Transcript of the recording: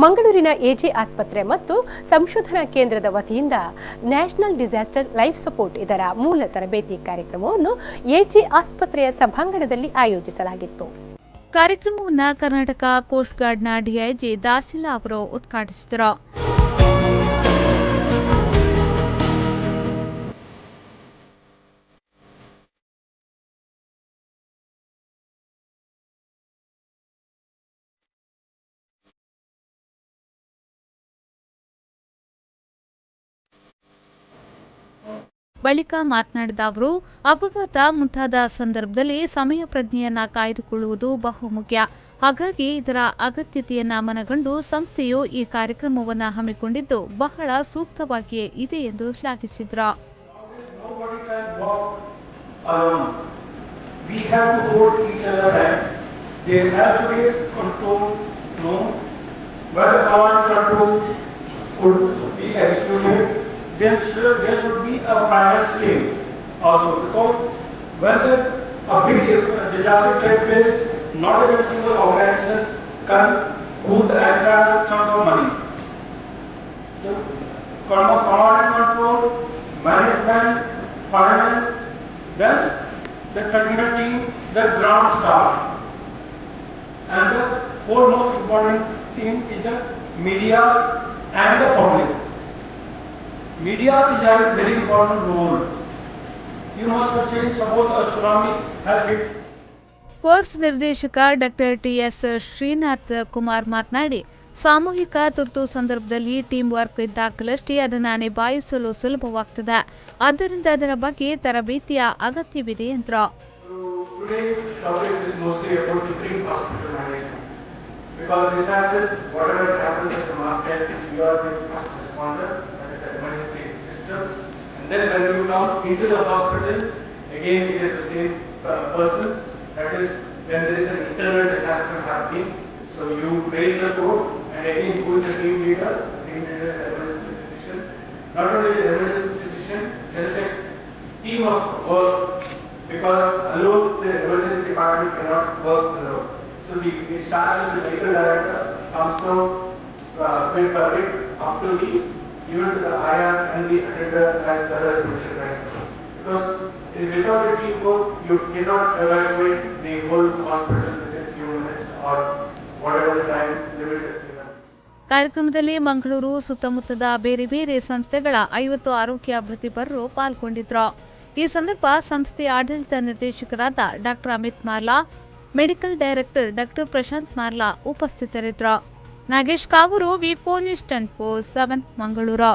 ಮಂಗಳೂರಿನ ಎಜೆ ಆಸ್ಪತ್ರೆ ಮತ್ತು ಸಂಶೋಧನಾ ಕೇಂದ್ರದ ವತಿಯಿಂದ ನ್ಯಾಷನಲ್ ಡಿಸಾಸ್ಟರ್ ಲೈಫ್ ಸಪೋರ್ಟ್ ಇದರ ಮೂಲ ತರಬೇತಿ ಕಾರ್ಯಕ್ರಮವನ್ನು ಎಜೆ ಆಸ್ಪತ್ರೆಯ ಸಭಾಂಗಣದಲ್ಲಿ ಆಯೋಜಿಸಲಾಗಿತ್ತು. ಕಾರ್ಯಕ್ರಮವನ್ನು ಕರ್ನಾಟಕ ಕೋಸ್ಟ್ ಗಾರ್ಡ್ನ ಡಿಐಜಿ ದಾಸಿಲಾ ಅವರು ಉದ್ಘಾಟಿಸಿದರು. ಬಳಿಕ ಮಾತನಾಡಿದ ಅವರು, ಅಪಘಾತ ಮುಂತಾದ ಸಂದರ್ಭದಲ್ಲಿ ಸಮಯ ಪ್ರಜ್ಞೆಯನ್ನ ಕಾಯ್ದುಕೊಳ್ಳುವುದು ಬಹುಮುಖ್ಯ. ಹಾಗಾಗಿ ಇದರ ಅಗತ್ಯತೆಯನ್ನ ಮನಗಂಡು ಸಂಸ್ಥೆಯು ಈ ಕಾರ್ಯಕ್ರಮವನ್ನು ಹಮ್ಮಿಕೊಂಡಿದ್ದು ಬಹಳ ಸೂಕ್ತವಾಗಿಯೇ ಇದೆ ಎಂದು ಶ್ಲಾಘಿಸಿದರು. There should be a finance team also, because when a big disaster takes place, not even a single organization can put the entire chunk of money. So, command and control, management, finance, then the technical team, the ground staff, and the foremost important team is the media and the public. Media is having a very important role. You must have seen, suppose a tsunami has hit. Course ನಿರ್ದೇಶಕ doctor TS Srinath Kumar ಮಾತನಾಡಿ, ಸಾಮೂಹಿಕ ತುರ್ತು ಸಂದರ್ಭದಲ್ಲಿ team work ಇದ್ದಾಗಲಷ್ಟೇ ಅದನ್ನು ನಿಭಾಯಿಸಲು ಸುಲಭವಾಗ್ತದೆ. ಆದ್ದರಿಂದ ಅದರ ಬಗ್ಗೆ ತರಬೇತಿಯ ಅಗತ್ಯವಿದೆ ಎಂದರು. Because disasters, whatever happens at the mass scale, you are the first responder, that is the emergency systems. And then when you come into the hospital, again it is the same persons. That is when there is an internal disaster happening. So you raise the code, and again who is the team leader? The team leader is the emergency physician. Not only the emergency physician, there is a team of work, because alone the emergency department cannot work alone. So it starts with the medical director, comes from bit by bit up to the even to the IR and the attender as well as patient director. Because without a teamwork, you cannot evacuate the whole hospital within few minutes or whatever the time limit is given. ಕಾರ್ಯಕ್ರಮದಲ್ಲಿ ಮಂಗಳೂರು ಸುತ್ತಮುತ್ತದ ಬೇರೆ ಬೇರೆ ಸಂಸ್ಥೆಗಳ 50 ಆರೋಗ್ಯ ವೃತ್ತಿಪರರು ಪಾಲ್ಗೊಂಡಿದ್ದರು. ಈ ಸಂದರ್ಭ ಸಂಸ್ಥೆಯ ಆಡಳಿತ ನಿರ್ದೇಶಕರಾದ doctor Amit Marla, medical director doctor Prashant Marla ಉಪಸ್ಥಿತರಿದ್ದರು. Nagesh Kavoor, V news 24/7 Mangaluru.